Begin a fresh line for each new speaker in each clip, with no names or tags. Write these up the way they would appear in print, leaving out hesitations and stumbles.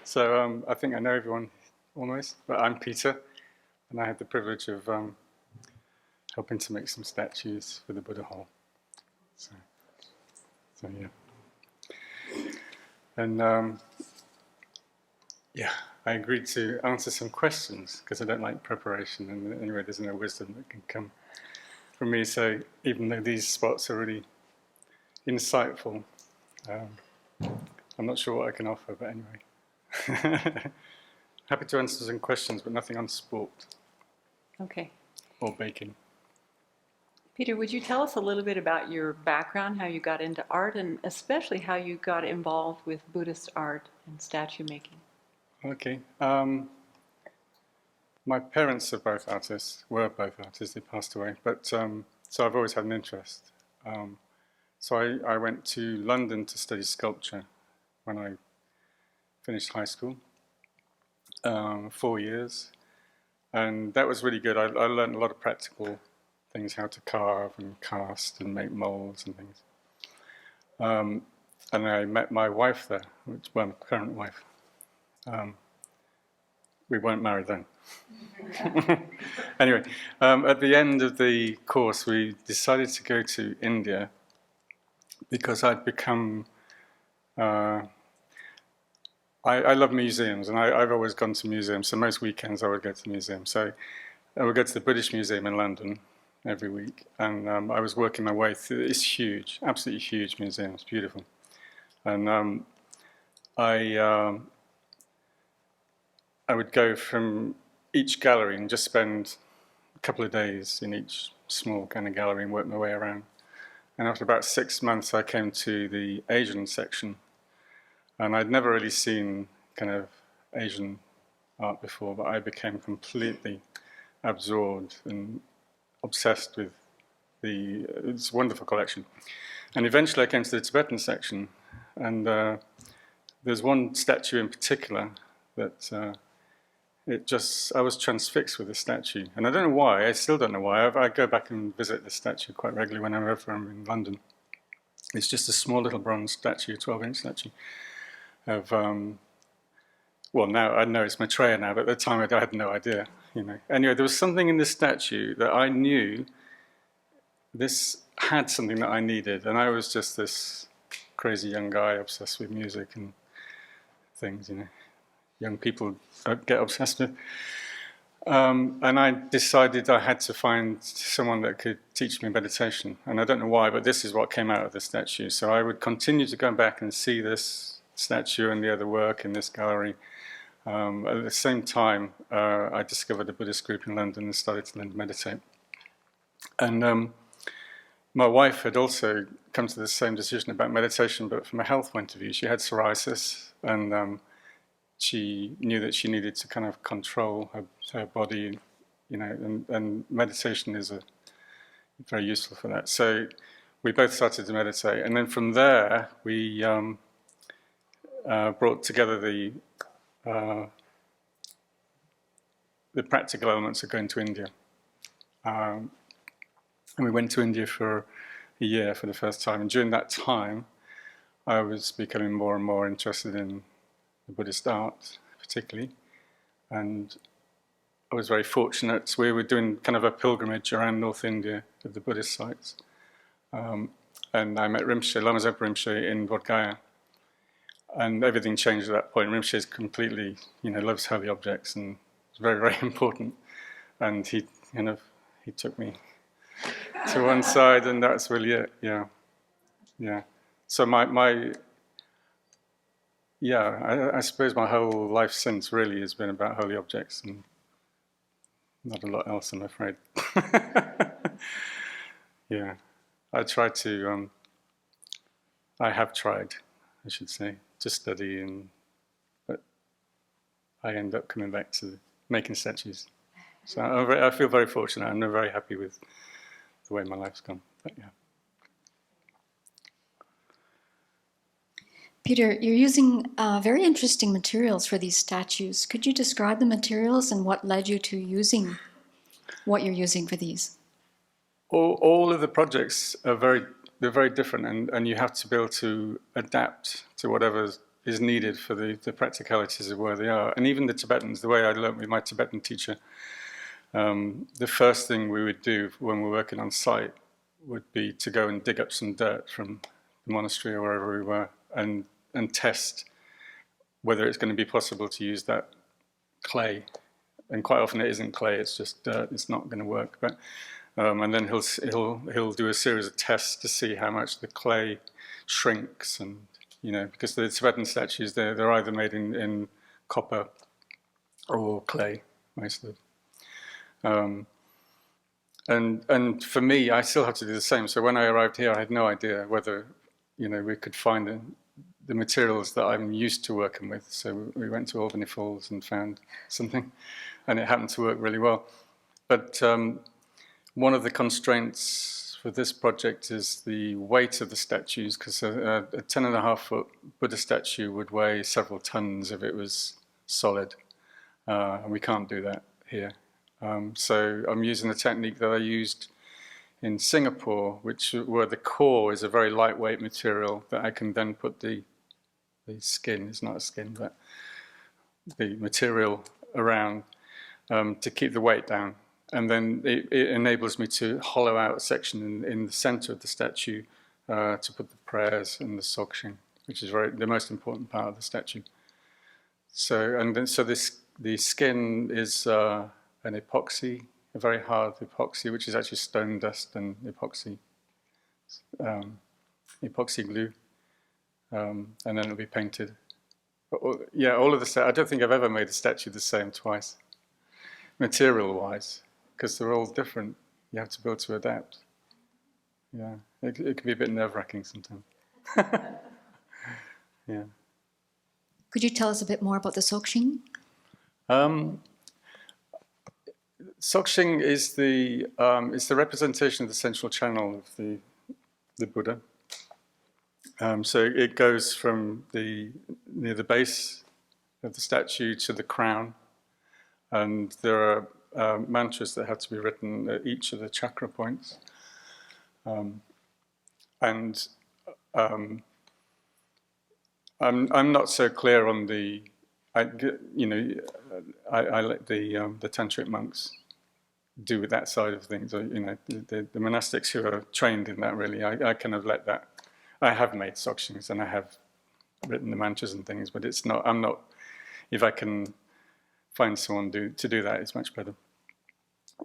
So I think I know everyone almost, but I'm Peter, and I had the privilege of helping to make some statues for the Buddha Hall. So, so yeah. And yeah, I agreed to answer some questions because I don't like preparation, and anyway, there's no wisdom that can come from me. So even though these spots are really insightful, I'm not sure what I can offer, but anyway. Happy to answer some questions, but nothing on sport.
Okay.
Or baking.
Peter, would you tell us a little bit about your background, how you got into art, and especially how you got involved with Buddhist art and statue making?
Okay. My parents are both artists, were both artists, they passed away, but so I've always had an interest. So I went to London to study sculpture when I finished high school, 4 years, and that was really good. I learned a lot of practical things, how to carve and cast and make molds and things. And I met my wife there, well, my current wife. We weren't married then. Anyway, at the end of the course, we decided to go to India because I'd become. I love museums, and I've always gone to museums. So most weekends I would go to the museum. So I would go to the British Museum in London every week, and I was working my way through. It's huge, absolutely huge museum. It's beautiful, and I would go from each gallery and just spend a couple of days in each small kind of gallery and work my way around. And after about 6 months, I came to the Asian section, and I'd never really seen kind of Asian art before, but I became completely absorbed and obsessed with it's a wonderful collection. And eventually I came to the Tibetan section, and there's one statue in particular that I was transfixed with the statue. And I don't know why, I still don't know why. I go back and visit the statue quite regularly whenever I'm in London. It's just a small little bronze statue, 12-inch statue of, well, now I know it's Maitreya now, but at the time I had no idea, you know. Anyway, there was something in the statue that I knew this had something that I needed, and I was just this crazy young guy obsessed with music and things, you know. Young people get obsessed with. And I decided I had to find someone that could teach me meditation. And I don't know why, but this is what came out of the statue. So I would continue to go back and see this statue and the other work in this gallery. At the same time, I discovered a Buddhist group in London and started to learn to meditate. And my wife had also come to the same decision about meditation, but from a health point of view. She had psoriasis, and she knew that she needed to kind of control her body, you know, and meditation is very useful for that. So we both started to meditate, and then from there we brought together the practical elements of going to India. And we went to India for a year for the first time, and during that time I was becoming more and more interested in the Buddhist art, particularly, and I was very fortunate. We were doing kind of a pilgrimage around North India of the Buddhist sites, and I met Rinpoche, Lama Zopa Rinpoche in Bodh Gaya, and everything changed at that point. Rinpoche is completely, you know, loves holy objects, and it's very, very important, and he took me to one side, and that's really it. Yeah. So I suppose my whole life since really has been about holy objects and not a lot else, I'm afraid. Yeah, I have tried, I should say, to study, but I end up coming back to making statues. So I feel very fortunate. I'm very happy with the way my life's gone. But yeah.
Peter, you're using very interesting materials for these statues. Could you describe the materials and what led you to using what you're using for these?
All of the projects are very different, and you have to be able to adapt to whatever is needed for the practicalities of where they are. And even the Tibetans, the way I learned with my Tibetan teacher, the first thing we would do when we're working on site would be to go and dig up some dirt from the monastery or wherever we were and test whether it's going to be possible to use that clay. And quite often it isn't clay, it's just dirt, it's not going to work. But and then he'll do a series of tests to see how much the clay shrinks, and because the Tibetan statues, they're either made in copper or clay, mostly. And for me, I still have to do the same. So when I arrived here, I had no idea whether we could find the materials that I'm used to working with. So we went to Albany Falls and found something, and it happened to work really well. But one of the constraints for this project is the weight of the statues, because a 10.5-foot Buddha statue would weigh several tons if it was solid, and we can't do that here. So I'm using the technique that I used in Singapore, where the core is a very lightweight material that I can then put the skin, it's not a skin, but the material around to keep the weight down. And then it enables me to hollow out a section in the center of the statue to put the prayers and the sokshin, which is the most important part of the statue. So the skin is an epoxy, a very hard epoxy, which is actually stone dust and epoxy glue, and then it'll be painted. But all of the I don't think I've ever made a statue the same twice, material-wise, because they're all different. You have to be able to adapt. Yeah, it can be a bit nerve-wracking sometimes. Yeah.
Could you tell us a bit more about the sokshin?
Sokshin is the representation of the central channel of the Buddha. So it goes from near the base of the statue to the crown, and there are mantras that have to be written at each of the chakra points. And I'm not so clear on I let the tantric monks do with that side of things. The monastics who are trained in that, really, I kind of let that. I have made sokshins and I have written the mantras and things, but it's not. I'm not. If I can find someone to do that, it's much better.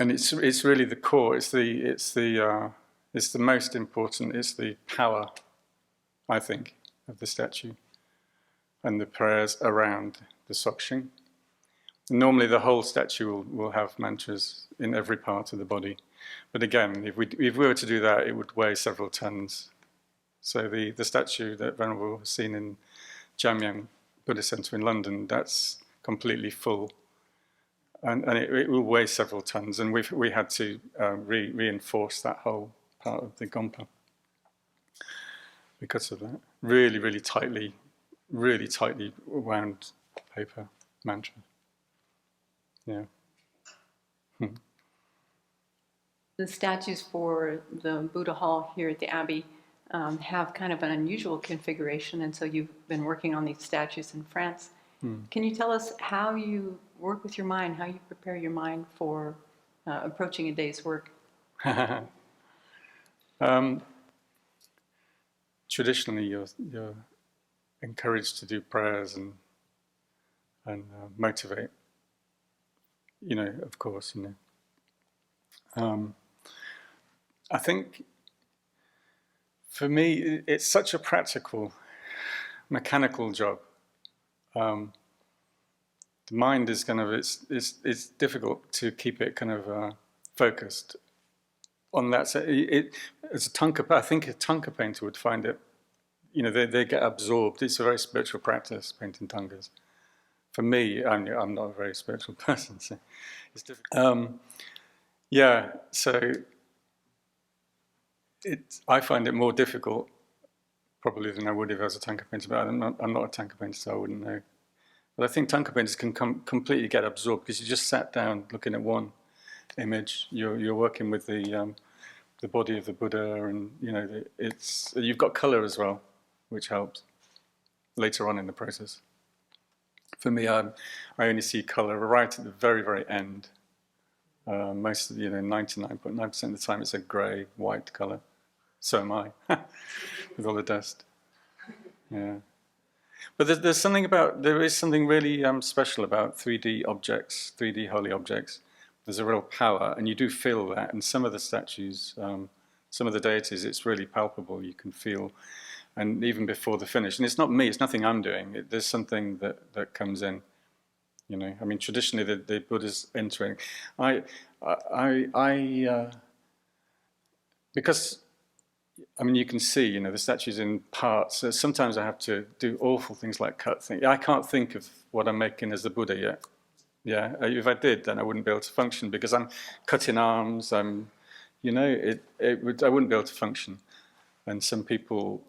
And it's really the core. It's the most important. It's the power, I think, of the statue, and the prayers around the sokshin. Normally, the whole statue will have mantras in every part of the body, but again, if we were to do that, it would weigh several tons. So the statue that Venerable has seen in Jamyang Buddhist Centre in London, that's completely full, and it will weigh several tons, and we had to reinforce that whole part of the gompa because of that. Really, really tightly wound paper mantra. Yeah.
The statues for the Buddha Hall here at the Abbey have kind of an unusual configuration, and so you've been working on these statues in France. Can you tell us how you work with your mind, how you prepare your mind for approaching a day's work?
Traditionally, you're encouraged to do prayers and motivate. Of course, I think for me, it's such a practical, mechanical job. The mind is kind of it's difficult to keep it kind of focused on that. So as I think a Thangka painter would find it. They get absorbed. It's a very spiritual practice, painting Thangkas. For me, I'm not a very spiritual person, so it's difficult. So I find it more difficult, probably, than I would if I was a Thangka painter. But I'm not a Thangka painter, so I wouldn't know. But I think Thangka painters can completely get absorbed because you just sat down looking at one image. You're working with the body of the Buddha, and you've got color as well, which helps. later on in the process. For me, I only see color right at the very, very end. Most of 99.9% of the time it's a grey, white color. So am I, with all the dust. Yeah. But there is something really special about 3D objects, 3D holy objects. There's a real power, and you do feel that. And some of the statues, some of the deities, it's really palpable. You can feel, and even before the finish. And it's not me, it's nothing I'm doing. There's something that comes in. I mean, traditionally the Buddha's entering. Because, I mean, you can see, the statues in parts. So sometimes I have to do awful things like cut things. I can't think of what I'm making as the Buddha yet. Yeah, if I did, then I wouldn't be able to function because I'm cutting arms. I wouldn't be able to function. And some people,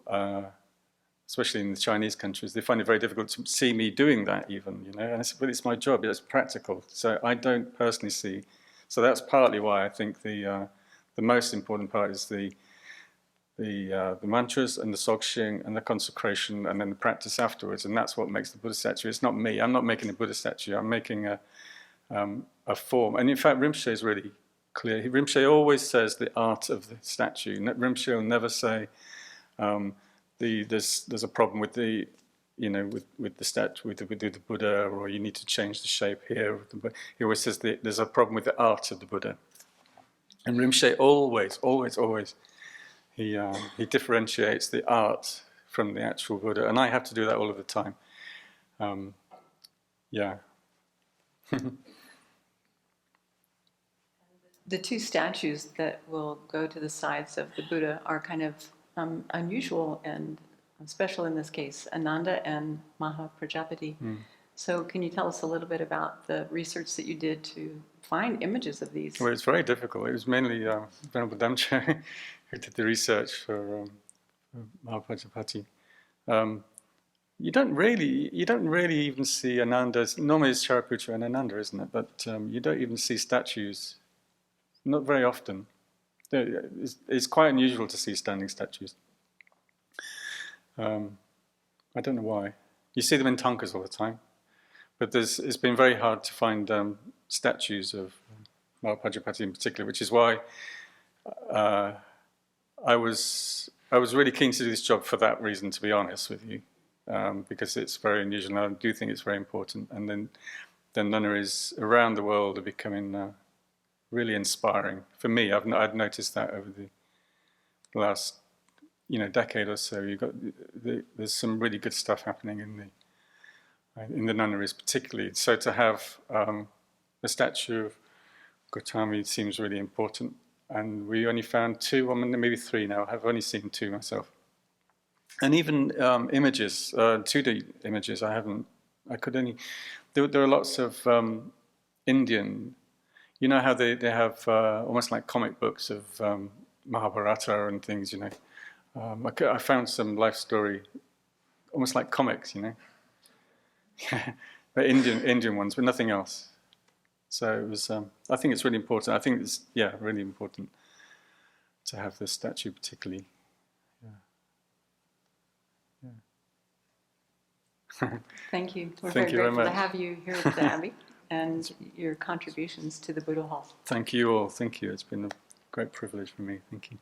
especially in the Chinese countries, they find it very difficult to see me doing that even, And but it's my job, it's practical. So I don't personally see. So that's partly why I think the most important part is the mantras and the sokshin and the consecration and then the practice afterwards. And that's what makes the Buddha statue. It's not me. I'm not making a Buddha statue. I'm making a form. And in fact, Rinpoche is really clear. Rinpoche always says the art of the statue. Rinpoche will never say there's a problem with the with the statue, with the Buddha, or you need to change the shape here. He always says there's a problem with the art of the Buddha. And Rinpoche always he differentiates the art from the actual Buddha, and I have to do that all of the time. Yeah.
The two statues that will go to the sides of the Buddha are kind of unusual and special in this case, Ananda and Maha Prajapati. So can you tell us a little bit about the research that you did to find images of these?
Well, it's very difficult. It was mainly Venerable Damche who did the research for Maha Prajapati. You don't really even see Ananda's. Normally it's Shariputra and Ananda, isn't it? But you don't even see statues. Not very often. It's quite unusual to see standing statues. I don't know why. You see them in tankas all the time, but it's been very hard to find statues of Maha Prajapati in particular, which is why I was really keen to do this job for that reason, to be honest with you, because it's very unusual, and I do think it's very important. And then nunneries around the world are becoming really inspiring for me. I've noticed that over the last decade or so. There's some really good stuff happening in the nunneries, particularly. So to have a statue of Gautami seems really important. And we only found 2, or maybe 3 now. I've only seen 2 myself. And even images, 2D images, there are lots of Indian, how they have almost like comic books of Mahabharata and things, I found some life story, almost like comics, the Indian ones, but nothing else. So it was. I think it's really important. I think it's really important to have this statue, particularly. Yeah.
Thank you. We're
Thank
very
you very
grateful to
much.
have you here at the Abbey and your contributions to the Buddha Hall.
Thank you all. Thank you. It's been a great privilege for me. Thank you.